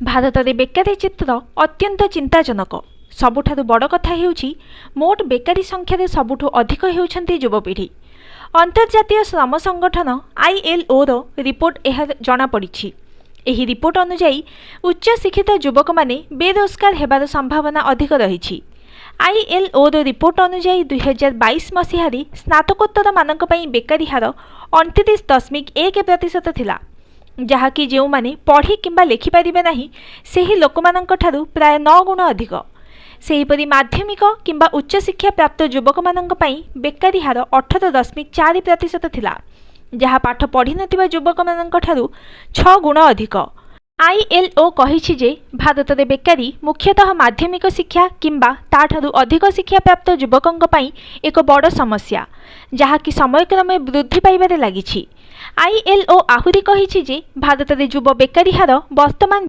भारत में बेकारी चित्र अत्यंत चिंताजनक। सबुठारु बड़ कथा हेउछि मोट बेकारी संख्या सबुठु अधिक हेउछन्ति युवपीढ़ी। अंतर्जातीय श्रम संगठन ILO रो रिपोर्ट यह जनापड़ी। एही रिपोर्ट अनुसार उच्च शिक्षित युवक माने बेरोजगार हेबार संभावना अधिक रही। ILO रो रिपोर्ट अनुसार 2022 मसीह स्नातकोत्तर मानक पई बेकारी हार 29.1% थिला, जहाँकि जो माने पढ़ी किंबा लेखिपारे नहीं से लोक प्राय 9 गुण अधिक। सेहीपरि माध्यमिक किंबा उच्च शिक्षा प्राप्त युवक मानक पई बेकारी हार 18.4% थिला, जहाँ पाठ पढ़ी नथिबा युवक मानक 6 गुण अधिक। ILO कहिछि जे भारत में बेकारी मुख्यतः माध्यमिक शिक्षा किंबा ताठारु अधिक शिक्षा प्राप्त युवकंक पई एक बड़ समस्या, जहाँकि समयक्रमे वृद्धि पाइबारे लागिछि। ILO आहुरी कहिछि जे भारत में युव बेकारी हार वर्तमान